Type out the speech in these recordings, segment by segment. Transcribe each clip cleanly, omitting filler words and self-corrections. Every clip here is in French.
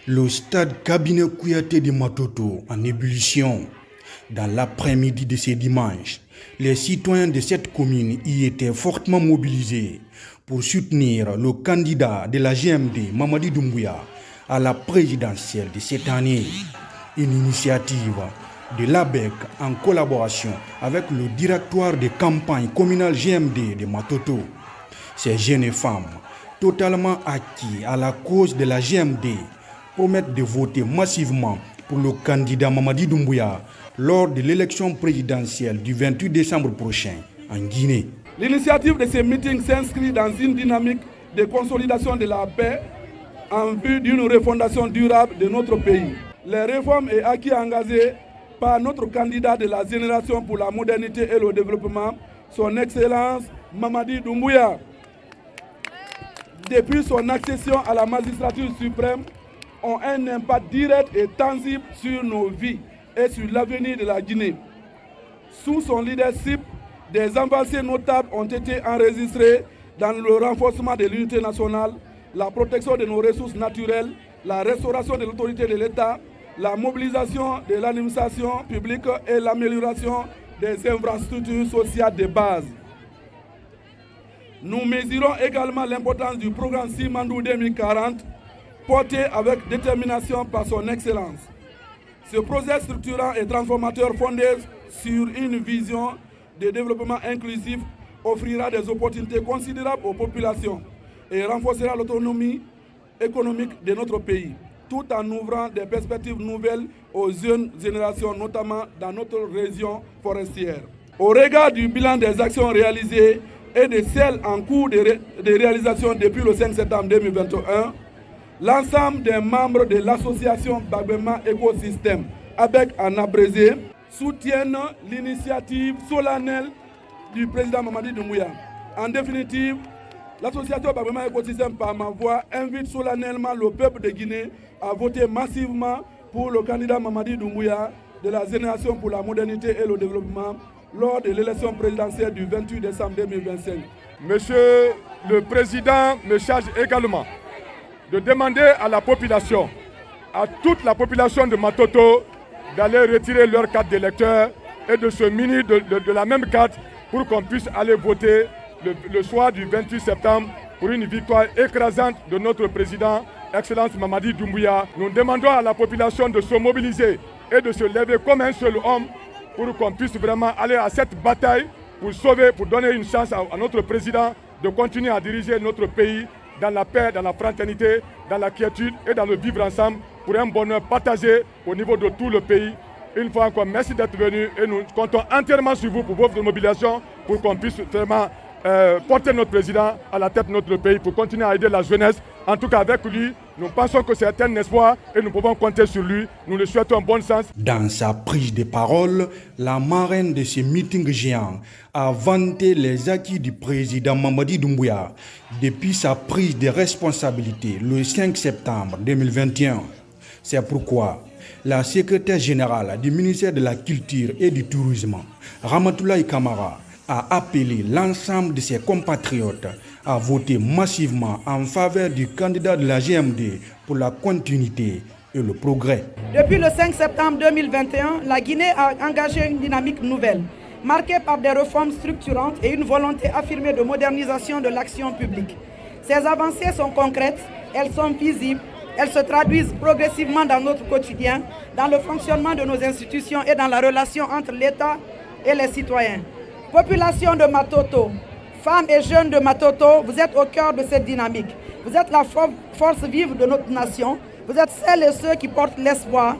Le stade Cabinet Kouyaté de Matoto en ébullition. Dans l'après-midi de ce dimanche, les citoyens de cette commune y étaient fortement mobilisés pour soutenir le candidat de la GMD, Mamadi Doumbouya, à la présidentielle de cette année. Une initiative de l'ABEC en collaboration avec le directoire de campagne communale GMD de Matoto. Ces jeunes femmes, totalement acquis à la cause de la GMD, promettent de voter massivement pour le candidat Mamadi Doumbouya lors de l'élection présidentielle du 28 décembre prochain en Guinée. L'initiative de ces meetings s'inscrit dans une dynamique de consolidation de la paix en vue d'une refondation durable de notre pays. Les réformes et acquis engagés par notre candidat de la génération pour la modernité et le développement, son Excellence Mamadi Doumbouya, depuis son accession à la magistrature suprême, ont un impact direct et tangible sur nos vies et sur l'avenir de la Guinée. Sous son leadership, des avancées notables ont été enregistrées dans le renforcement de l'unité nationale, la protection de nos ressources naturelles, la restauration de l'autorité de l'État, la mobilisation de l'administration publique et l'amélioration des infrastructures sociales de base. Nous mesurons également l'importance du programme Simandou 2040, porté avec détermination par son Excellence. Ce projet structurant et transformateur fondé sur une vision de développement inclusif offrira des opportunités considérables aux populations et renforcera l'autonomie économique de notre pays, tout en ouvrant des perspectives nouvelles aux jeunes générations, notamment dans notre région forestière. Au regard du bilan des actions réalisées et de celles en cours de réalisation depuis le 5 septembre 2021, l'ensemble des membres de l'association Bagbema Écosystème, ABEC en abrégé, soutiennent l'initiative solennelle du président Mamadi Doumbouya. En définitive, l'association Bagbema Écosystème par ma voix invite solennellement le peuple de Guinée à voter massivement pour le candidat Mamadi Doumbouya de la génération pour la modernité et le développement lors de l'élection présidentielle du 28 décembre 2025. Monsieur le Président me charge également de demander à la population, à toute la population de Matoto, d'aller retirer leur carte d'électeur et de se munir de la même carte pour qu'on puisse aller voter le soir du 28 septembre pour une victoire écrasante de notre président, Excellence Mamadi Doumbouya. Nous demandons à la population de se mobiliser et de se lever comme un seul homme pour qu'on puisse vraiment aller à cette bataille pour sauver, pour donner une chance à notre président de continuer à diriger notre pays dans la paix, dans la fraternité, dans la quiétude et dans le vivre ensemble pour un bonheur partagé au niveau de tout le pays. Une fois encore, merci d'être venu et nous comptons entièrement sur vous pour votre mobilisation pour qu'on puisse vraiment porter notre président à la tête de notre pays pour continuer à aider la jeunesse. En tout cas, avec lui, nous pensons que c'est un espoir et nous pouvons compter sur lui. Nous le souhaitons bon sens. Dans sa prise de parole, la marraine de ce meeting géant a vanté les acquis du président Mamadi Doumbouya depuis sa prise de responsabilité le 5 septembre 2021. C'est pourquoi la secrétaire générale du ministère de la Culture et du Tourisme, Ramatoulaye Kamara, a appelé l'ensemble de ses compatriotes à voter massivement en faveur du candidat de la GMD pour la continuité et le progrès. Depuis le 5 septembre 2021, la Guinée a engagé une dynamique nouvelle, marquée par des réformes structurantes et une volonté affirmée de modernisation de l'action publique. Ces avancées sont concrètes, elles sont visibles, elles se traduisent progressivement dans notre quotidien, dans le fonctionnement de nos institutions et dans la relation entre l'État et les citoyens. Population de Matoto, femmes et jeunes de Matoto, vous êtes au cœur de cette dynamique. Vous êtes la force vive de notre nation. Vous êtes celles et ceux qui portent l'espoir,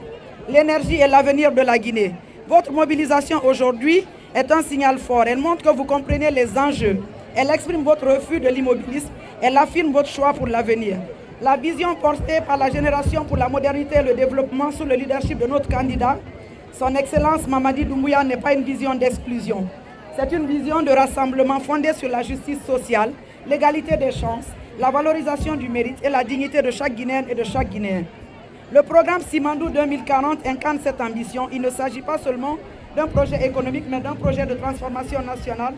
l'énergie et l'avenir de la Guinée. Votre mobilisation aujourd'hui est un signal fort. Elle montre que vous comprenez les enjeux. Elle exprime votre refus de l'immobilisme. Elle affirme votre choix pour l'avenir. La vision portée par la génération pour la modernité et le développement sous le leadership de notre candidat, son Excellence Mamadi Doumbouya, n'est pas une vision d'exclusion. C'est une vision de rassemblement fondée sur la justice sociale, l'égalité des chances, la valorisation du mérite et la dignité de chaque Guinéenne et de chaque Guinéen. Le programme Simandou 2040 incarne cette ambition. Il ne s'agit pas seulement d'un projet économique, mais d'un projet de transformation nationale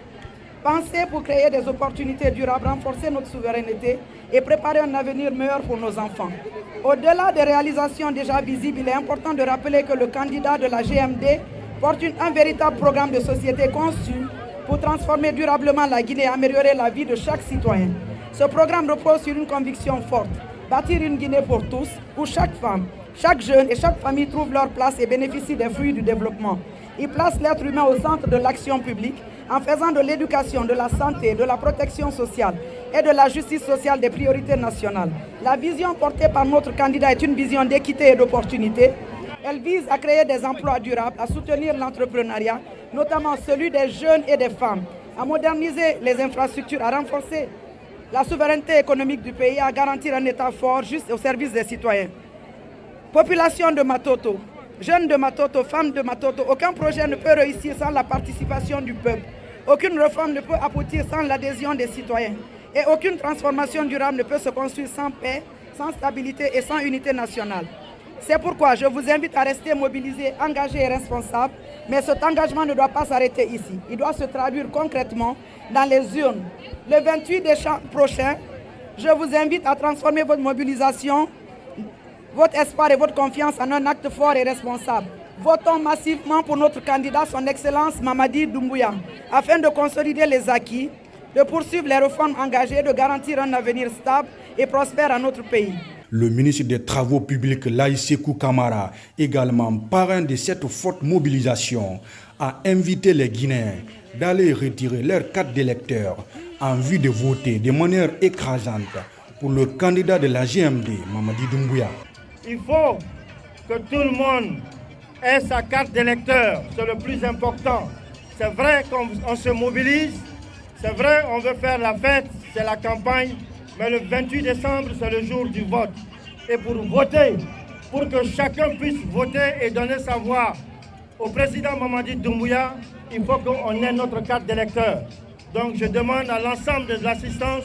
Penser pour créer des opportunités durables, renforcer notre souveraineté et préparer un avenir meilleur pour nos enfants. Au-delà des réalisations déjà visibles, il est important de rappeler que le candidat de la GMD porte un véritable programme de société conçu pour transformer durablement la Guinée et améliorer la vie de chaque citoyen. Ce programme repose sur une conviction forte, bâtir une Guinée pour tous, où chaque femme, chaque jeune et chaque famille trouvent leur place et bénéficient des fruits du développement. Il place l'être humain au centre de l'action publique en faisant de l'éducation, de la santé, de la protection sociale et de la justice sociale des priorités nationales. La vision portée par notre candidat est une vision d'équité et d'opportunité. Elle vise à créer des emplois durables, à soutenir l'entrepreneuriat, notamment celui des jeunes et des femmes, à moderniser les infrastructures, à renforcer la souveraineté économique du pays, à garantir un État fort, juste au service des citoyens. Population de Matoto, jeunes de Matoto, femmes de Matoto, aucun projet ne peut réussir sans la participation du peuple. Aucune réforme ne peut aboutir sans l'adhésion des citoyens. Et aucune transformation durable ne peut se construire sans paix, sans stabilité et sans unité nationale. C'est pourquoi je vous invite à rester mobilisés, engagés et responsables. Mais cet engagement ne doit pas s'arrêter ici. Il doit se traduire concrètement dans les urnes. Le 28 décembre prochain, je vous invite à transformer votre mobilisation, votre espoir et votre confiance en un acte fort et responsable. Votons massivement pour notre candidat, son Excellence Mamadi Doumbouya, afin de consolider les acquis, de poursuivre les réformes engagées, de garantir un avenir stable et prospère à notre pays. Le ministre des Travaux publics, Laye Sékou Camara, également parrain de cette forte mobilisation, a invité les Guinéens d'aller retirer leurs cartes d'électeurs en vue de voter de manière écrasante pour le candidat de la GMD, Mamadi Doumbouya. Il faut que tout le monde ait sa carte d'électeur, c'est le plus important. C'est vrai qu'on se mobilise, c'est vrai on veut faire la fête, c'est la campagne, mais le 28 décembre c'est le jour du vote. Et pour voter, pour que chacun puisse voter et donner sa voix au président Mamadi Doumbouya, il faut qu'on ait notre carte d'électeur. Donc je demande à l'ensemble de l'assistance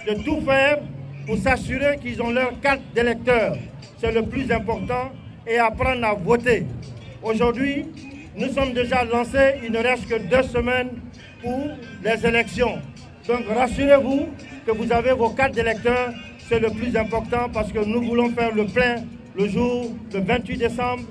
de tout faire pour s'assurer qu'ils ont leur carte d'électeur. C'est le plus important et apprendre à voter. Aujourd'hui, nous sommes déjà lancés, il ne reste que 2 semaines pour les élections. Donc rassurez-vous que vous avez vos cartes d'électeurs, c'est le plus important parce que nous voulons faire le plein le jour, le 28 décembre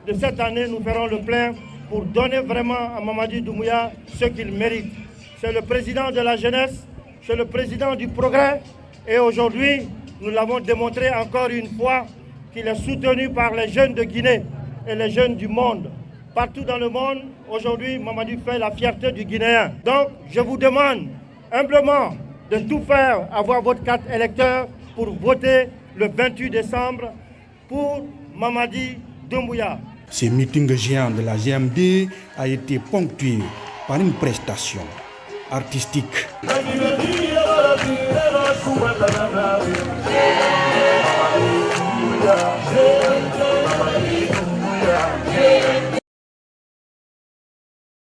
de cette année, nous ferons le plein pour donner vraiment à Mamadi Doumbouya ce qu'il mérite. C'est le président de la jeunesse, c'est le président du progrès et aujourd'hui, nous l'avons démontré encore une fois qu'il est soutenu par les jeunes de Guinée et les jeunes du monde. Partout dans le monde, aujourd'hui, Mamadi fait la fierté du Guinéen. Donc, je vous demande humblement de tout faire, avoir votre carte électeur pour voter le 28 décembre pour Mamadi Doumbouya. Ce meeting géant de la GMD a été ponctué par une prestation artistique. Yeah.